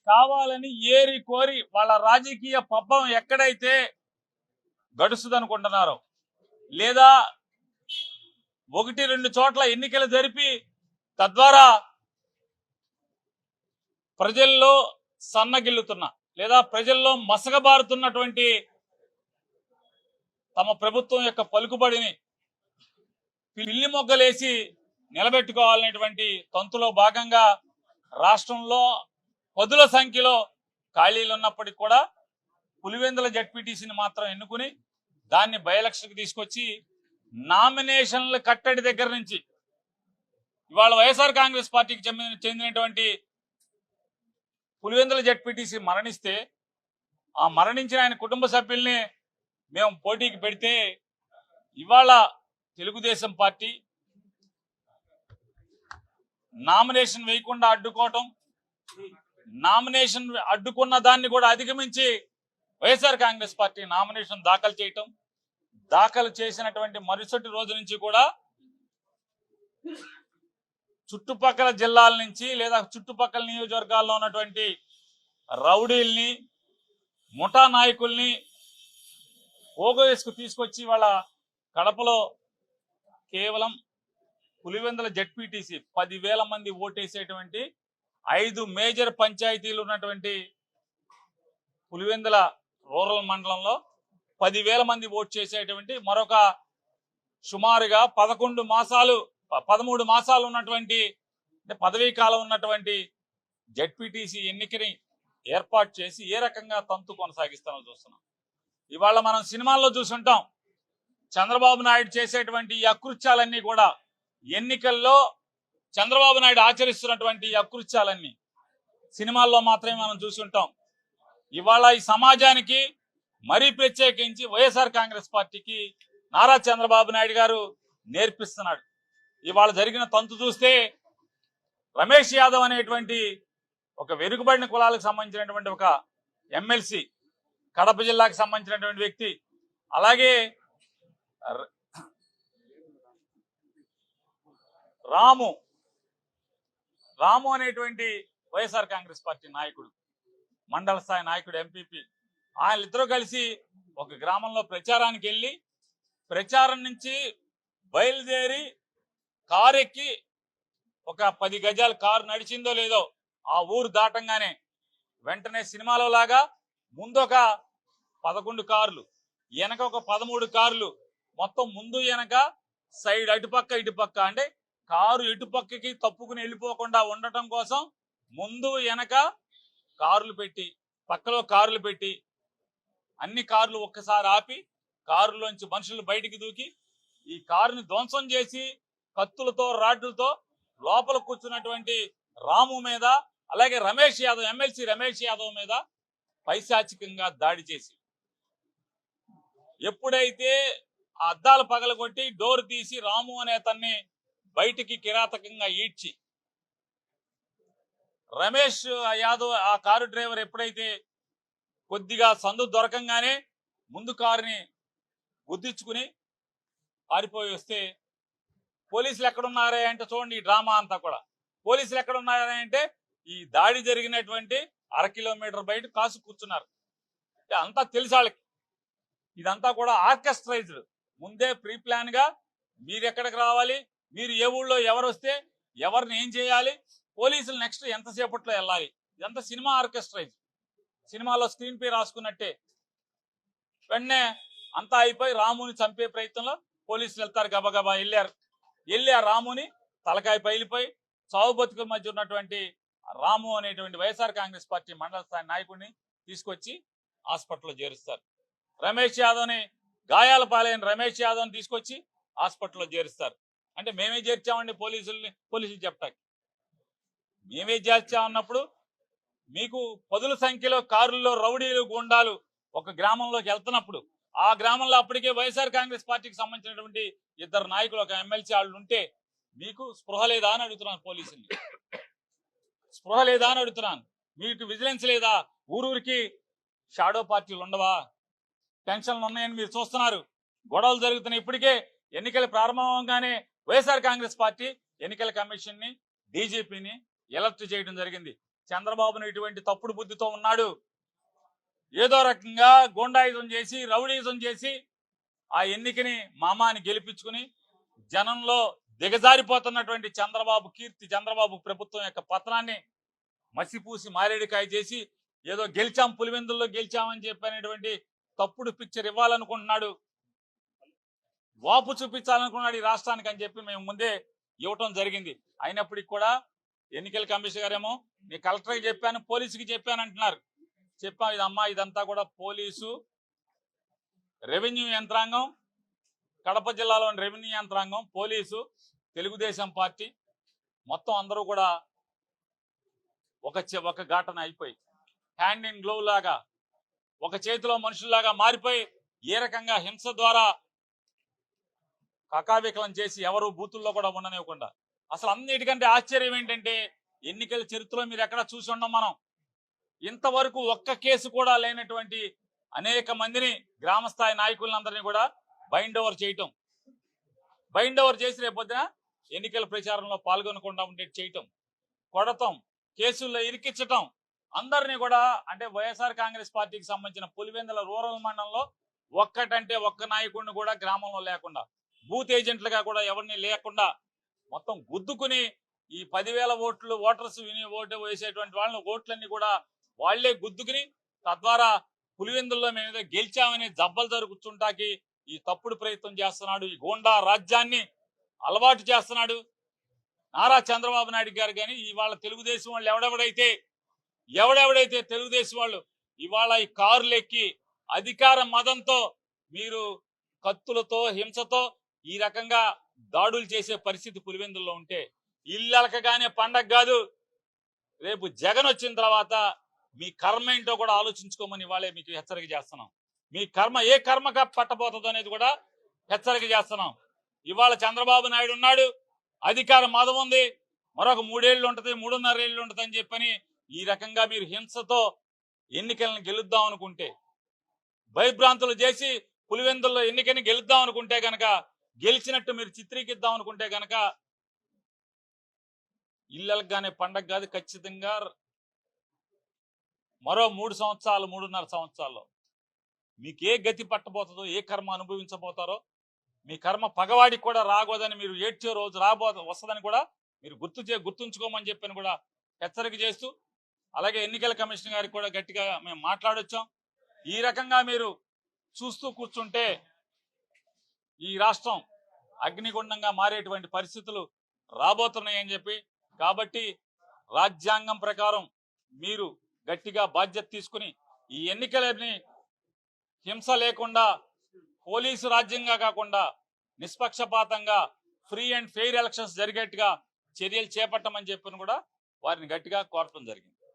కావాలని ఏరి కోరి వాళ్ళ రాజకీయ పబ్బం ఎక్కడైతే గడుస్తుందనుకుంటున్నారో, లేదా 1-2 చోట్ల ఎన్నికలు జరిపి తద్వారా ప్రజల్లో సన్నగిల్లుతున్న లేదా ప్రజల్లో మసకబారుతున్నటువంటి తమ ప్రభుత్వం యొక్క పలుకుబడిని పిల్లి మొగ్గలేసి నిలబెట్టుకోవాలనేటువంటి తంతులో భాగంగా రాష్ట్రంలో పదుల సంఖ్యలో ఖాళీలు ఉన్నప్పటికీ కూడా పులివెందుల జడ్పీటీసీని మాత్రం ఎన్నుకుని దాన్ని బై ఎలక్షన్కి తీసుకొచ్చి నామినేషన్ల కట్టడి దగ్గర నుంచి ఇవాళ వైఎస్ఆర్ కాంగ్రెస్ పార్టీకి చెందినటువంటి పులివెందుల జడ్పీటీసీ మరణిస్తే ఆ మరణించిన ఆయన కుటుంబ సభ్యుల్ని మేము పోటీకి పెడితే ఇవాళ తెలుగుదేశం పార్టీ నామినేషన్ వేయకుండా అడ్డుకోవటం, నామినేషన్ అడ్డుకున్న దాన్ని కూడా అధిగమించి వైఎస్ఆర్ కాంగ్రెస్ పార్టీ నామినేషన్ దాఖలు చేయటం, దాఖలు చేసినటువంటి మరుసటి రోజు నుంచి కూడా చుట్టుపక్కల జిల్లాల నుంచి లేదా చుట్టుపక్కల నియోజకవర్గాల్లో ఉన్నటువంటి రౌడీల్ని, ముఠా నాయకుల్ని పోగేసుకు తీసుకొచ్చి వాళ్ళ కడపలో కేవలం పులివెందుల జడ్పీటీసీ 10,000 మంది ఓటేసేటువంటి 5 మేజర్ పంచాయతీలు ఉన్నటువంటి పులివెందుల రూరల్ మండలంలో 10,000 మంది ఓటు చేసేటువంటి మరొక సుమారుగా 13 మాసాలు ఉన్నటువంటి పదవీ కాలం ఉన్నటువంటి జడ్పీటీసీ ఎన్నికని ఏర్పాటు చేసి ఏ రకంగా తంతు కొనసాగిస్తామో చూస్తున్నాం. ఇవాళ మనం సినిమాల్లో చూసుంటాం, చంద్రబాబు నాయుడు చేసేటువంటి ఈ అకృత్యాలన్నీ కూడా ఎన్నికల్లో చంద్రబాబు నాయుడు ఆచరిస్తున్నటువంటి అకృత్యాలన్నీ సినిమాల్లో మాత్రమే మనం చూసుంటాం. ఇవాళ ఈ సమాజానికి మరీ ప్రత్యేకించి వైఎస్ఆర్ కాంగ్రెస్ పార్టీకి నారా చంద్రబాబు నాయుడు గారు నేర్పిస్తున్నాడు. ఇవాళ జరిగిన తంతు చూస్తే రమేష్ యాదవ్ అనేటువంటి ఒక వెనుకబడిన కులాలకు సంబంధించినటువంటి ఒక ఎమ్మెల్సీ, కడప జిల్లాకు సంబంధించినటువంటి వ్యక్తి, అలాగే రాము అనేటువంటి వైఎస్ఆర్ కాంగ్రెస్ పార్టీ నాయకుడు, మండల స్థాయి నాయకుడు, ఎంపీపీ, వాళ్ళిద్దరూ కలిసి ఒక గ్రామంలో ప్రచారానికి వెళ్ళి ప్రచారం నుంచి బయలుదేరి కారు ఎక్కి ఒక 10 గజాల కారు నడిచిందో లేదో ఆ ఊరు దాటంగానే వెంటనే సినిమాలో లాగా ముందు ఒక 11 కార్లు, వెనక ఒక 13 కార్లు, మొత్తం ముందు వెనక సైడ్ అటుపక్క ఇటుపక్క, అంటే కారు ఇటుపక్కకి తప్పుకుని వెళ్ళిపోకుండా ఉండటం కోసం ముందు వెనక కార్లు పెట్టి, పక్కలో కార్లు పెట్టి, అన్ని కార్లు ఒక్కసారి ఆపి కారులోంచి మనుషులు బయటికి దూకి ఈ కారుని ధ్వంసం చేసి కత్తులతో రాడ్లతో లోపల కూర్చున్నటువంటి రాము మీద, అలాగే రమేష్ యాదవ్, ఎమ్మెల్సీ రమేష్ యాదవ్ మీద పైశాచికంగా దాడి చేసి ఎప్పుడైతే ఆ అద్దాలు పగలగొట్టి డోర్ తీసి రాము అనే అతన్ని బయటికి కిరాతకంగా ఈడ్చి రమేష్ యాదవ్ ఆ కారు డ్రైవర్ ఎప్పుడైతే కొద్దిగా సందు దొరకంగానే ముందు కారుని గుద్దించుకుని పారిపోయి వస్తే పోలీసులు ఎక్కడున్నారే అంటే చూడండి, ఈ డ్రామా అంతా కూడా పోలీసులు ఎక్కడున్నారే అంటే ఈ దాడి జరిగినటువంటి 1/2 కిలోమీటర్ బయట కాసు కూర్చున్నారు. అంతా తెలుసు వాళ్ళకి, ఇదంతా కూడా ఆర్కెస్ట్రైజ్డ్, ముందే ప్రీ ప్లాన్ గా మీరు ఎక్కడికి రావాలి, మీరు ఏ ఊళ్ళో ఎవరు వస్తే ఎవరిని ఏం చేయాలి, పోలీసులు నెక్స్ట్ ఎంతసేపట్లో వెళ్ళాలి, ఇదంతా సినిమా ఆర్కెస్ట్రైజ్, సినిమాలో స్క్రీన్ పే రాసుకున్నట్టే. వెంటనే అంతా అయిపోయి రాముని చంపే ప్రయత్నంలో పోలీసులు వెళ్తారు, గబగబా వెళ్ళి ఆ రాముని తలకాయ పైలిపోయి చావు బతుకుల మధ్య ఉన్నటువంటి రాము అనేటువంటి వైఎస్ఆర్ కాంగ్రెస్ పార్టీ మండల స్థాయి నాయకుడిని తీసుకొచ్చి హాస్పిటల్లో చేరుస్తారు. రమేష్ యాదవ్ని, గాయాల పాలైన రమేష్ యాదవ్ని తీసుకొచ్చి హాస్పిటల్లో చేరుస్తారు. అంటే మేమే చేర్చామండి పోలీసులు చెప్పటానికి, మేమే చేర్చామన్నప్పుడు మీకు పదుల సంఖ్యలో కారుల్లో రౌడీలు, గుండాలు ఒక గ్రామంలోకి వెళ్తున్నప్పుడు ఆ గ్రామంలో అప్పటికే వైఎస్ఆర్ కాంగ్రెస్ పార్టీకి సంబంధించినటువంటి 2 నాయకులు, ఒక ఎమ్మెల్సీ వాళ్ళు ఉంటే మీకు స్పృహ లేదా అని అడుగుతున్నాను, పోలీసుల్ని స్పృహ లేదా అని అడుగుతున్నాను. మీకు విజిలెన్స్ లేదా? ఊరూరికి షాడో పార్టీలు ఉండవా? టెన్షన్లు ఉన్నాయని మీరు చూస్తున్నారు, గొడవలు జరుగుతున్నాయి. ఇప్పటికే ఎన్నికలు ప్రారంభంగానే వైఎస్ఆర్ కాంగ్రెస్ పార్టీ ఎన్నికల కమిషన్ ని, డీజీపీని అలర్ట్ చేయడం జరిగింది. చంద్రబాబును ఇటువంటి తప్పుడు బుద్ధితో ఉన్నాడు. ఏదో రకంగా గూండాయిజం చేసి రౌడీజం చేసి ఆ ఎన్నికని మామాని గెలిపించుకుని జనంలో దిగజారిపోతున్నటువంటి చంద్రబాబు కీర్తి, చంద్రబాబు ప్రభుత్వం యొక్క పతనాన్ని మసిపూసి మారేడికాయ చేసి ఏదో గెలిచాం, పులివెందుల్లో గెలిచామని చెప్పినటువంటి తప్పుడు పిక్చర్ ఇవ్వాలనుకుంటున్నాడు, వాపు చూపించాలనుకున్నాడు ఈ రాష్ట్రానికి అని చెప్పి మేము ముందే ఇవ్వటం జరిగింది. అయినప్పటికీ కూడా ఎన్నికల కమిషన్ గారేమో నీ కలెక్టర్కి చెప్పాను, పోలీసుకి చెప్పాను అంటున్నారు. చెప్పాం, ఇదమ్మా ఇదంతా కూడా పోలీసు, రెవెన్యూ యంత్రాంగం, కడప జిల్లాలోని రెవెన్యూ యంత్రాంగం, పోలీసు, తెలుగుదేశం పార్టీ మొత్తం అందరూ కూడా ఒక ఘటన అయిపోయి హ్యాండ్ ఇన్ గ్లోవ్ లాగా ఒక చేతిలో మనుషుల్లాగా మారిపోయి ఏ రకంగా హింస ద్వారా కకావికలం చేసి ఎవరు బూతుల్లో కూడా ఉండనివ్వకుండా, అసలు అన్నిటికంటే ఆశ్చర్యం ఏంటంటే ఎన్నికల చరిత్రలో మీరు ఎక్కడ చూసి ఉండం మనం, ఇంతవరకు ఒక్క కేసు కూడా లేనటువంటి అనేక మందిని గ్రామస్థాయి నాయకులందరినీ కూడా బైండ్ ఓవర్ చేయటం, బైండ్ ఓవర్ చేసి రేపొద్దున ఎన్నికల ప్రచారంలో పాల్గొనకుండా ఉండేది చేయటం, కొడటం, కేసుల్లో ఇరికించటం, అందరినీ కూడా అంటే వైఎస్ఆర్ కాంగ్రెస్ పార్టీకి సంబంధించిన పులివెందుల రూరల్ మండలంలో ఒక్కటంటే ఒక్క నాయకుడిని కూడా గ్రామంలో లేకుండా, బూత్ ఏజెంట్లుగా కూడా ఎవరిని లేకుండా మొత్తం గుద్దుకుని ఈ 10,000 ఓట్లు ఓటర్స్ ఓటు వేసేటువంటి వాళ్ళని ఓట్లన్నీ కూడా వాళ్లే గుద్దుకుని తద్వారా పులివెందుల్లో మేము గెలిచామని జబ్బలు జరుగుతుంటాకి ఈ తప్పుడు ప్రయత్నం చేస్తున్నాడు. ఈ గూండా రాజ్యాన్ని అలవాటు చేస్తున్నాడు నారా చంద్రబాబు నాయుడు గారు. కానీ ఇవాళ తెలుగుదేశం వాళ్ళు ఎవడెవడైతే తెలుగుదేశం వాళ్ళు ఇవాళ ఈ కారులు ఎక్కి అధికార మదంతో మీరు కత్తులతో హింసతో ఈ రకంగా దాడులు చేసే పరిస్థితి పులివెందుల్లో ఉంటే ఇల్లలకగానే పండగ కాదు, రేపు జగన్ వచ్చిన తర్వాత మీ కర్మ ఏంటో కూడా ఆలోచించుకోమని ఇవాళే మీకు హెచ్చరిక చేస్తున్నాం. మీ కర్మ ఏ కర్మగా పట్టబోతుందో అనేది కూడా హెచ్చరిక చేస్తున్నాం. ఇవాళ చంద్రబాబు నాయుడు ఉన్నాడు, అధికార మదం ఉంది, మరొక 3 ఏళ్ళు ఉంటుంది, 3.5 ఏళ్ళు ఉంటుంది అని చెప్పని ఈ రకంగా మీరు హింసతో ఎన్నికలను గెలుద్దాం అనుకుంటే, భయభ్రాంతులు చేసి పులివెందుల్లో ఎన్నికని గెలుద్దాం అనుకుంటే గనక, గెలిచినట్టు మీరు చిత్రీకిద్దాం అనుకుంటే గనక ఇళ్ళగానే పండగ కాదు. ఖచ్చితంగా మరో 3 సంవత్సరాలు 3.5 సంవత్సరాల్లో మీకు ఏ గతి పట్టబోతుందో, ఏ కర్మ అనుభవించబోతారో, మీ కర్మ పగవాడికి కూడా రాగోదని మీరు ఏడ్చే రోజు వస్తుందని కూడా మీరు గుర్తుంచుకోమని చెప్పని కూడా హెచ్చరిక చేస్తూ, అలాగే ఎన్నికల కమిషన్ గారికి కూడా గట్టిగా మేము మాట్లాడొచ్చాం. ఈ రకంగా మీరు చూస్తూ కూర్చుంటే ఈ రాష్ట్రం అగ్నిగుండంగా మారేటువంటి పరిస్థితులు రాబోతున్నాయని చెప్పి, కాబట్టి రాజ్యాంగం ప్రకారం మీరు గట్టిగా బాధ్యత తీసుకుని ఈ ఎన్నికలని హింస లేకుండా పోలీసు రాజ్యంగా కాకుండా నిష్పక్షపాతంగా ఫ్రీ అండ్ ఫెయిర్ ఎలక్షన్స్ జరిగేట్టుగా చర్యలు చేపట్టమని చెప్పని కూడా వారిని గట్టిగా కోరటం జరిగింది.